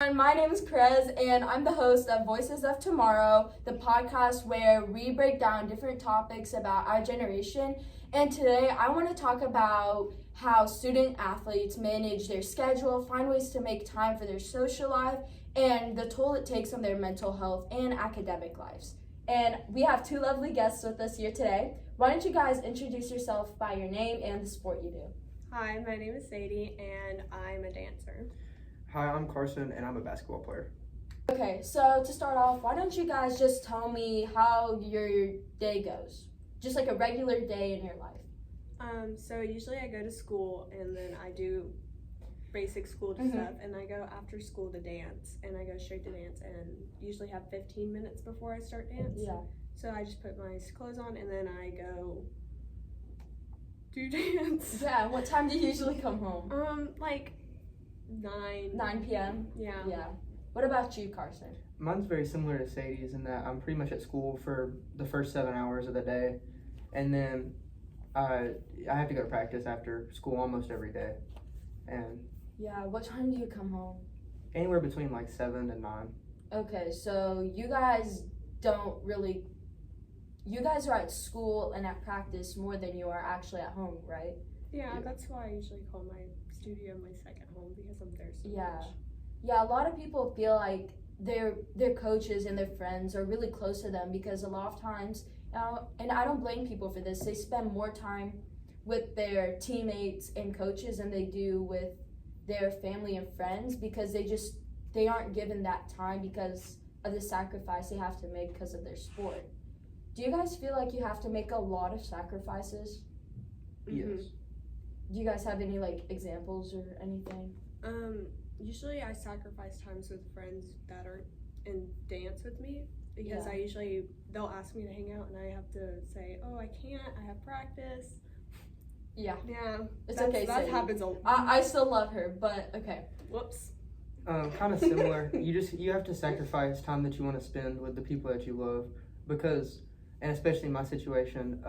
everyone. My name is Krez, and I'm the host of Voices of Tomorrow, the podcast where we break down different topics about our generation. And today I want to talk about how student athletes manage their schedule, find ways to make time for their social life, and the toll it takes on their mental health and academic lives. And we have two lovely guests with us here today. Why don't you guys introduce yourself by your name and the sport you do? Hi, my name is Sadie, and I'm a dancer. Hi, I'm Carson, and I'm a basketball player. Okay, so to start off, why don't you guys just tell me how your day goes? Just like a regular day in your life. So usually I go to school, and then I do basic school stuff, and I go after school to dance, and I go straight to dance, and usually have 15 minutes before I start dance. Yeah. So I just put my clothes on, and then I go do dance. Yeah, what time do you usually come home? Like 9. 9 p.m.? Yeah. Yeah. What about you, Carson? Mine's very similar to Sadie's in that I'm pretty much at school for the first 7 hours of the day, and then I have to go to practice after school almost every day, and Yeah, what time do you come home? anywhere between like 7 and 9. Okay, so you guys are at school and at practice more than you are actually at home, right? Yeah, Yeah. that's why I usually call my studio my second home, because I'm there so Yeah. much. Yeah, a lot of people feel like their coaches and their friends are really close to them because a lot of times, and I don't blame people for this, they spend more time with their teammates and coaches than they do with their family and friends because they aren't given that time because of the sacrifice they have to make because of their sport. Do you guys feel like you have to make a lot of sacrifices? Yes. Do you guys have any like examples or anything? Usually I sacrifice times with friends that are in dance with me because Yeah. they'll ask me to hang out and I have to say, oh, I can't, I have practice. Yeah. Yeah. It's okay, That Sadie. happens a lot. I still love her, but okay. Whoops. Kind of similar. You have to sacrifice time that you want to spend with the people that you love because, and especially in my situation,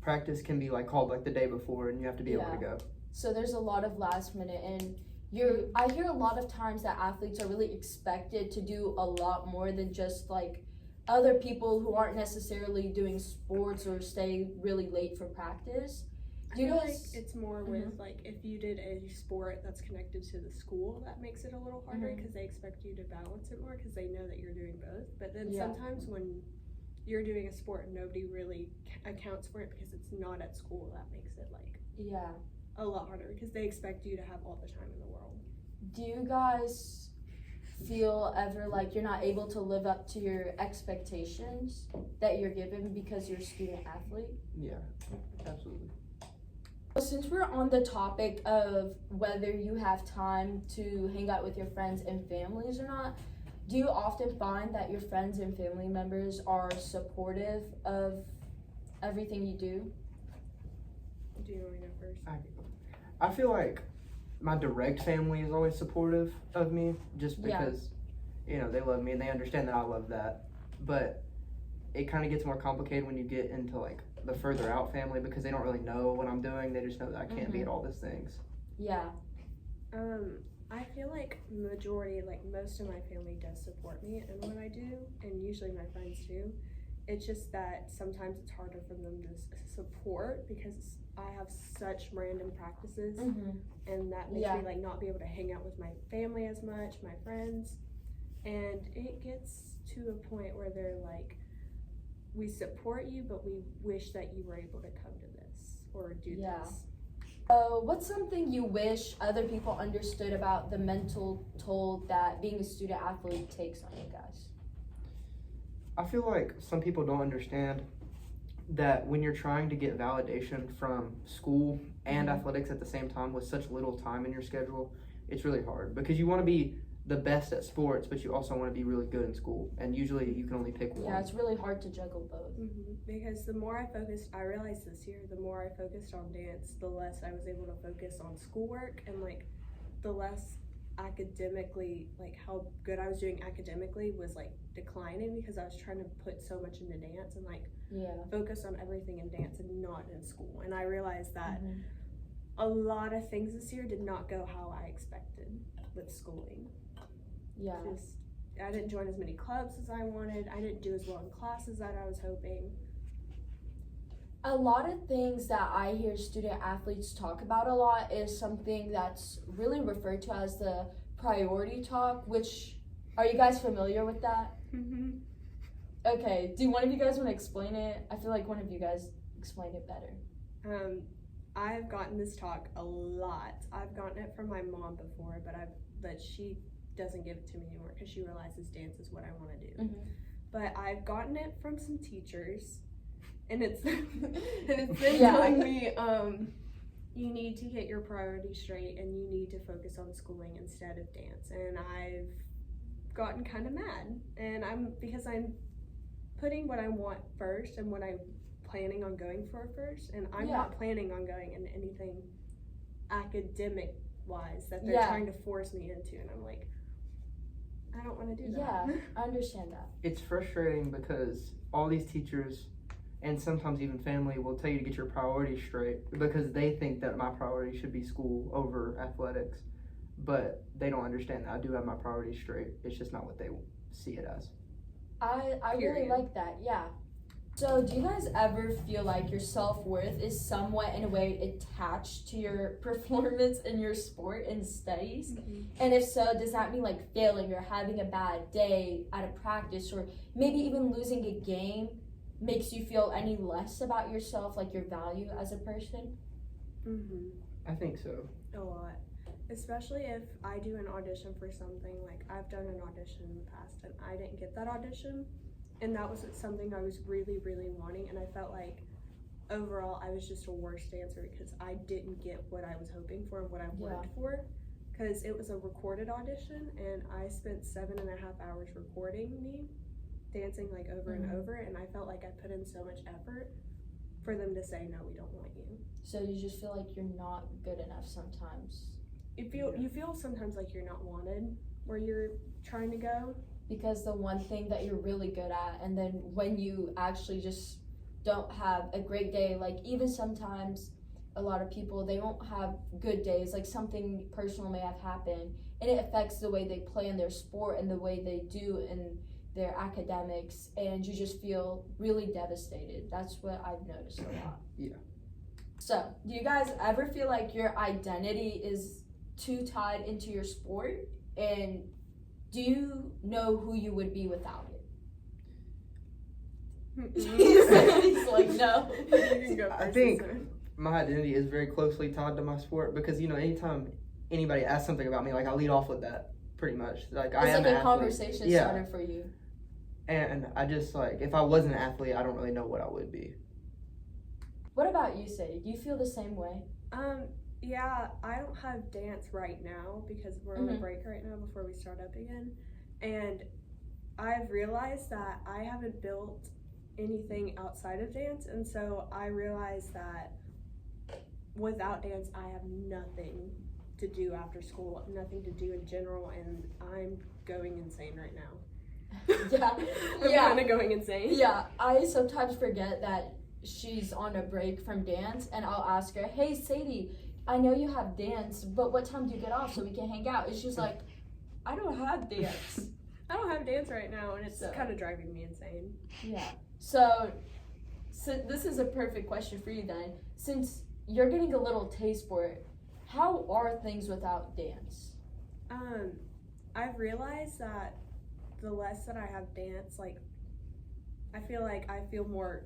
practice can be like called like the day before and you have to be able to go. So there's a lot of last minute, and I hear a lot of times that athletes are really expected to do a lot more than just like other people who aren't necessarily doing sports or stay really late for practice. I feel like it's more with like if you did a sport that's connected to the school, that makes it a little harder because they expect you to balance it more because they know that you're doing both. But then sometimes when you're doing a sport and nobody really accounts for it because it's not at school, that makes it like a lot harder because they expect you to have all the time in the world. Do you guys feel ever like you're not able to live up to your expectations that you're given because you're a student athlete? Yeah, absolutely. Since we're on the topic of whether you have time to hang out with your friends and families or not, do you often find that your friends and family members are supportive of everything you do? Do you want to go first? I feel like my direct family is always supportive of me just because, they love me and they understand that I love that. But it kind of gets more complicated when you get into like the further out family because they don't really know what I'm doing. They just know that I can't be at all these things. Yeah. I feel like majority, like most of my family does support me in what I do, and usually my friends do. It's just that sometimes it's harder for them to support because I have such random practices, and that makes me like not be able to hang out with my family as much, my friends, and it gets to a point where they're like, we support you, but we wish that you were able to come to this or do this. So what's something you wish other people understood about the mental toll that being a student athlete takes on you guys? I feel like some people don't understand that when you're trying to get validation from school and athletics at the same time with such little time in your schedule, it's really hard because you want to be the best at sports, but you also want to be really good in school, and usually you can only pick one. Yeah, it's really hard to juggle both. Because the more I realized this year, the more I focused on dance, the less I was able to focus on schoolwork, and like the less academically, like how good I was doing academically was like declining because I was trying to put so much into dance and like focus on everything in dance and not in school. And I realized that a lot of things this year did not go how I expected with schooling. Yeah. I didn't join as many clubs as I wanted. I didn't do as well in classes that I was hoping. A lot of things that I hear student athletes talk about a lot is something that's really referred to as the priority talk, which, are you guys familiar with that? Mm-hmm. Okay, do one of you guys want to explain it? I feel like one of you guys explained it better. I've gotten this talk a lot. I've gotten it from my mom before, but she doesn't give it to me anymore because she realizes dance is what I want to do. Mm-hmm. But I've gotten it from some teachers, and it's been Yeah. telling me you need to get your priorities straight and you need to focus on schooling instead of dance. And I've gotten kind of mad, and because I'm putting what I want first and what I'm planning on going for first, and I'm not planning on going in anything academic wise that they're trying to force me into, and I'm like, I don't want to do that. Yeah, I understand that. It's frustrating because all these teachers and sometimes even family will tell you to get your priorities straight because they think that my priority should be school over athletics, but they don't understand that I do have my priorities straight. It's just not what they see it as. I really Period. like that, yeah. So do you guys ever feel like your self-worth is somewhat in a way attached to your performance in your sport and studies? Mm-hmm. And if so, does that mean like failing or having a bad day at a practice or maybe even losing a game makes you feel any less about yourself, like your value as a person? Mm-hmm. I think so. A lot. Especially if I do an audition for something, like I've done an audition in the past and I didn't get that audition, and that was something I was really, really wanting, and I felt like overall I was just a worse dancer because I didn't get what I was hoping for and what I worked for, because it was a recorded audition and I spent 7.5 hours recording me dancing like over and over, and I felt like I put in so much effort for them to say, no, we don't want you. So you just feel like you're not good enough sometimes. You feel sometimes like you're not wanted where you're trying to go. Because the one thing that you're really good at, and then when you actually just don't have a great day, like even sometimes a lot of people, they won't have good days, like something personal may have happened, and it affects the way they play in their sport and the way they do in their academics, and you just feel really devastated. That's what I've noticed a lot. Yeah. So, do you guys ever feel like your identity is too tied into your sport? And do you know who you would be without it? He's like, no. You can go I first, think sister. my identity is very closely tied to my sport because, you know, anytime anybody asks something about me, like I lead off with that pretty much. Like I It's am like an a athlete. conversation Yeah. starter for you. And I just like, if I wasn't an athlete, I don't really know what I would be. What about you, Sadie? Do you feel the same way? Yeah, I don't have dance right now because we're on a break right now before we start up again. And I've realized that I haven't built anything outside of dance, and so I realized that without dance I have nothing to do after school, nothing to do in general, and I'm going insane right now. Yeah. I'm kind of going insane. Yeah, I sometimes forget that she's on a break from dance, and I'll ask her, hey, Sadie, I know you have dance, but what time do you get off so we can hang out? And she's like, I don't have dance. I don't have dance right now, and it's So- kind of driving me insane. Yeah. So this is a perfect question for you then. Since you're getting a little taste for it, how are things without dance? I've realized that the less that I have dance, like, I feel more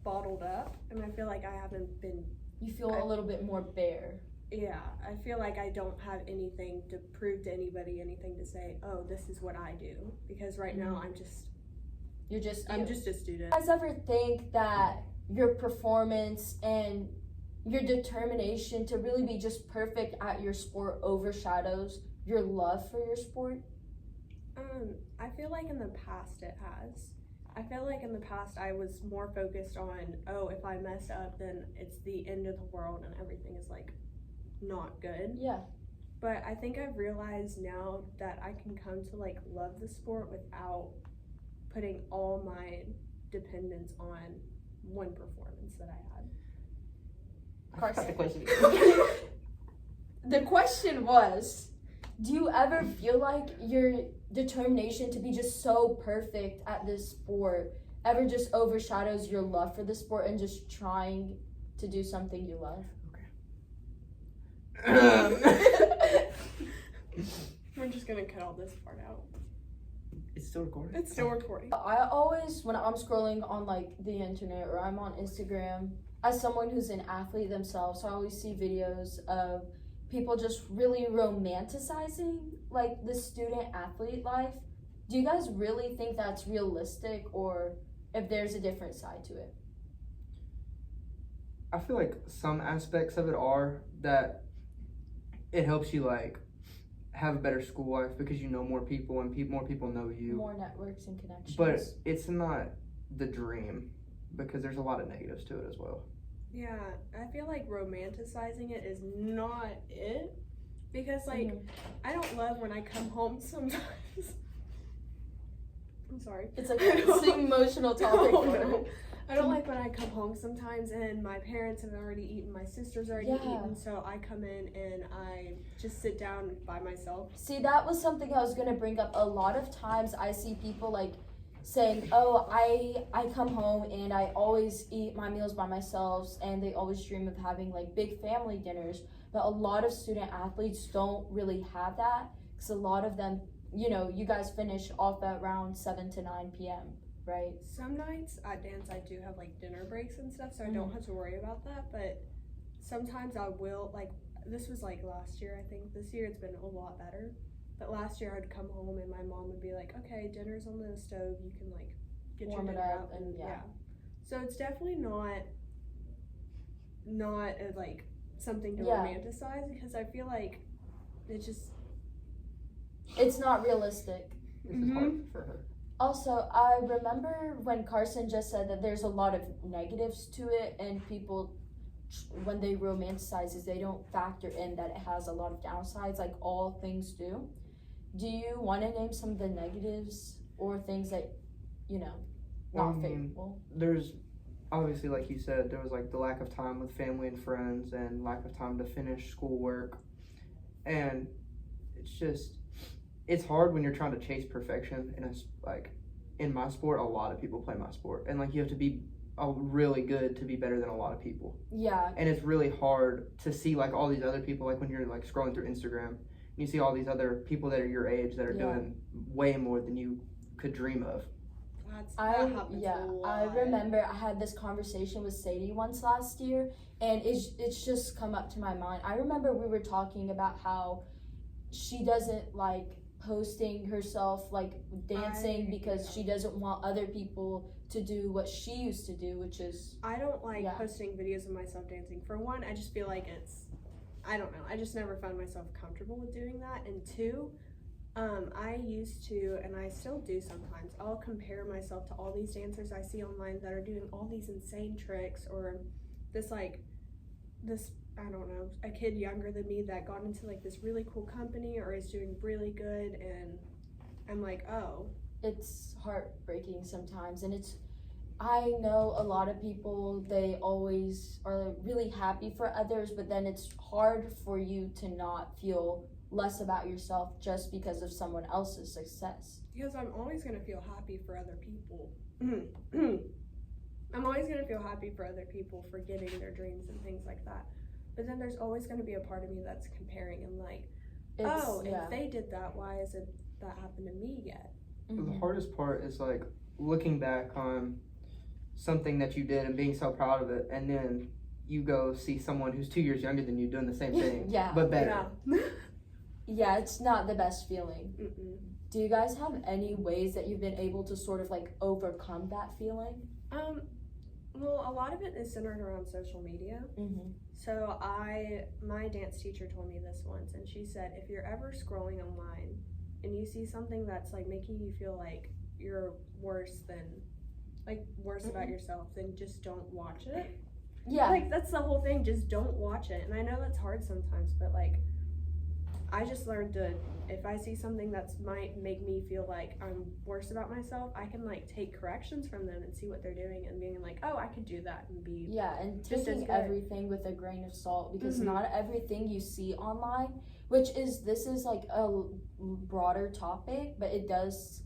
bottled up, and I feel like I haven't been, You feel a little bit more bare. yeah, I feel like I don't have anything to prove to anybody, anything to say, oh, this is what I do, because right now I'm just a student. Do you guys ever think that your performance and your determination to really be just perfect at your sport overshadows your love for your sport? I feel like in the past it has. I feel like in the past I was more focused on, oh, if I mess up, then it's the end of the world and everything is like not good. Yeah. But I think I've realized now that I can come to like love the sport without putting all my dependence on one performance that I had. I forgot the question. The question was, Do you ever feel like your determination to be just so perfect at this sport ever just overshadows your love for the sport and just trying to do something you love? We're just gonna cut all this part out. It's still recording? It's still recording. I always, when I'm scrolling on like the internet or I'm on Instagram, as someone who's an athlete themselves, I always see videos of people just really romanticizing like the student athlete life. Do you guys really think that's realistic, or if there's a different side to it? I feel like some aspects of it are that it helps you like have a better school life because you know more people and more people know you. More networks and connections. But it's not the dream because there's a lot of negatives to it as well. Yeah, I feel like romanticizing it is not it. Because, like, I don't love when I come home sometimes. I'm sorry. It's like it's an emotional topic. Oh, no. I don't like when I come home sometimes and my parents have already eaten, my sister's already eaten, so I come in and I just sit down by myself. See, that was something I was gonna bring up. A lot of times I see people like saying, oh, I come home and I always eat my meals by myself, and they always dream of having like big family dinners. But a lot of student athletes don't really have that, because a lot of them, you know, you guys finish off at around 7 to 9 p.m., right? Some nights at dance I do have like dinner breaks and stuff, so I don't have to worry about that. But sometimes I will, like, this was like last year, I think. This year it's been a lot better. But last year I'd come home and my mom would be like, okay, dinner's on the stove, you can like get Warm your it dinner up out. and yeah. So it's definitely not a, like, something to Yeah. romanticize, because I feel like it just It's not realistic. This is hard for her. Also, I remember when Carson just said that there's a lot of negatives to it, and people, when they romanticize it, they don't factor in that it has a lot of downsides, like all things do. Do you want to name some of the negatives or things that, you know, not favorable? There's obviously, like you said, there was like the lack of time with family and friends and lack of time to finish schoolwork. And it's just, it's hard when you're trying to chase perfection in my sport. A lot of people play my sport, and like you have to be really good to be better than a lot of people. Yeah. And it's really hard to see like all these other people, like when you're like scrolling through Instagram, you see all these other people that are your age that are doing way more than you could dream of. that happens a lot. I remember I had this conversation with Sadie once last year, and it's just come up to my mind. I remember we were talking about how she doesn't like posting herself like dancing because she doesn't want other people to do what she used to do, which is I don't like posting videos of myself dancing. For one, I just feel like I don't know, I just never found myself comfortable with doing that. And two, I used to, and I still do sometimes, I'll compare myself to all these dancers I see online that are doing all these insane tricks, or this I don't know, a kid younger than me that got into like this really cool company or is doing really good, and I'm like, oh. It's heartbreaking sometimes, and I know a lot of people, they always are really happy for others, but then it's hard for you to not feel less about yourself just because of someone else's success. Because I'm always going to feel happy for other people. I'm always going to feel happy for other people for getting their dreams and things like that. But then there's always going to be a part of me that's comparing and like, if they did that, why hasn't that happened to me yet? Mm-hmm. The hardest part is like looking back on something that you did and being so proud of it, and then you go see someone who's 2 years younger than you doing the same thing, but better. Yeah, it's not the best feeling. Mm-mm. Do you guys have any ways that you've been able to sort of like overcome that feeling? Well, a lot of it is centered around social media. Mm-hmm. So my dance teacher told me this once, and she said, if you're ever scrolling online and you see something that's like making you feel like you're worse about yourself, then just don't watch it. Yeah. Like, that's the whole thing, just don't watch it. And I know that's hard sometimes, but like, I just learned to, if I see something that might make me feel like I'm worse about myself, I can like take corrections from them and see what they're doing and being like, oh, I could do that and be and just as taking good. everything with a grain of salt, because not everything you see online this is like a broader topic, but it does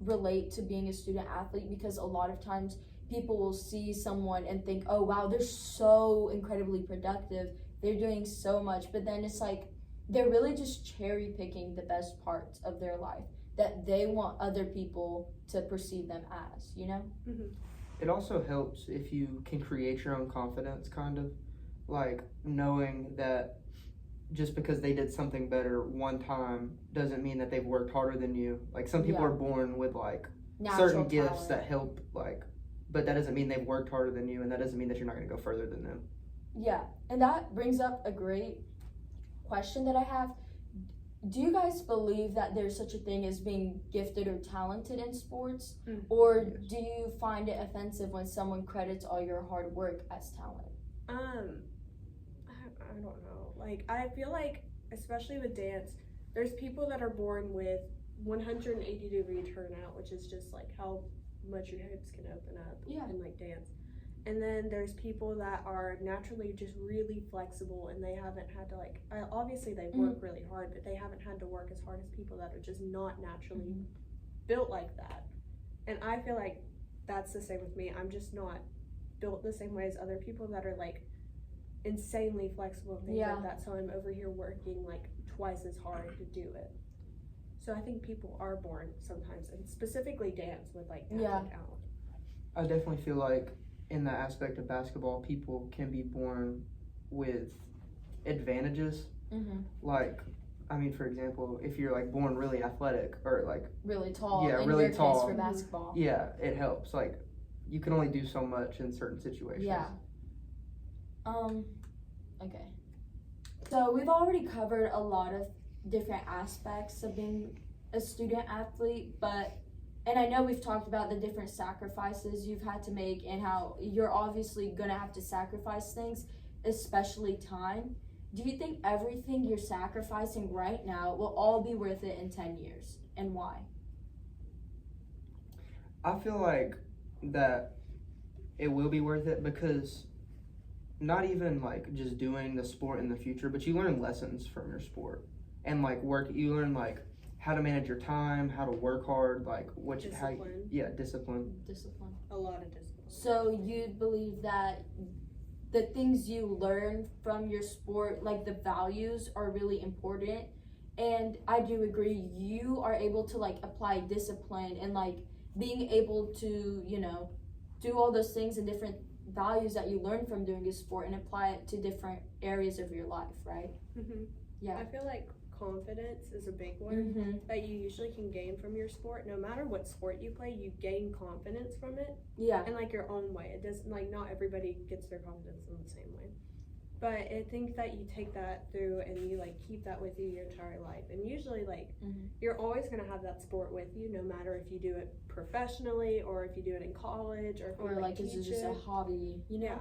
relate to being a student athlete, because a lot of times people will see someone and think, oh wow, they're so incredibly productive, they're doing so much, but then it's like they're really just cherry picking the best parts of their life that they want other people to perceive them as, you know? It also helps if you can create your own confidence, kind of like knowing that just because they did something better one time doesn't mean that they've worked harder than you. Like some people are born with like Natural certain gifts talent. that help, like, but that doesn't mean they've worked harder than you, and that doesn't mean that you're not going to go further than them. Yeah, and that brings up a great question that I have. Do you guys believe that there's such a thing as being gifted or talented in sports? Or do you find it offensive when someone credits all your hard work as talent? I don't know. Like, I feel like, especially with dance, there's people that are born with 180-degree turnout, which is just like how much your hips can open up in like dance. And then there's people that are naturally just really flexible, and they haven't had to like, obviously they work really hard, but they haven't had to work as hard as people that are just not naturally built like that. And I feel like that's the same with me. I'm just not built the same way as other people that are like insanely flexible and things like that. So I'm over here working like twice as hard to do it. So I think people are born sometimes, and specifically dance, with like natural talent. I definitely feel like in the aspect of basketball, people can be born with advantages. Like, I mean, for example, if you're like born really athletic or like really tall, in really your tall case for basketball. Yeah, it helps. Like, you can only do so much in certain situations. Yeah. Okay. So we've already covered a lot of different aspects of being a student athlete, and I know we've talked about the different sacrifices you've had to make and how you're obviously gonna have to sacrifice things, especially time. Do you think everything you're sacrificing right now will all be worth it in 10 years, and why? I feel like that it will be worth it, because not even like just doing the sport in the future, but you learn lessons from your sport, and like you learn like how to manage your time, how to work hard, like Discipline. Discipline. A lot of discipline. So you believe that the things you learn from your sport, like the values, are really important. And I do agree, you are able to like apply discipline and like being able to, you know, do all those things and different values that you learn from doing a sport and apply it to different areas of your life, right? Yeah. I feel like confidence is a big one that you usually can gain from your sport. No matter what sport you play, you gain confidence from it. Yeah. In like your own way. It doesn't, like, not everybody gets their confidence in the same way. But I think that you take that through and you like keep that with you your entire life. And usually like you're always gonna have that sport with you, no matter if you do it professionally or if you do it in college or if you like it's just a hobby, you know? Yeah.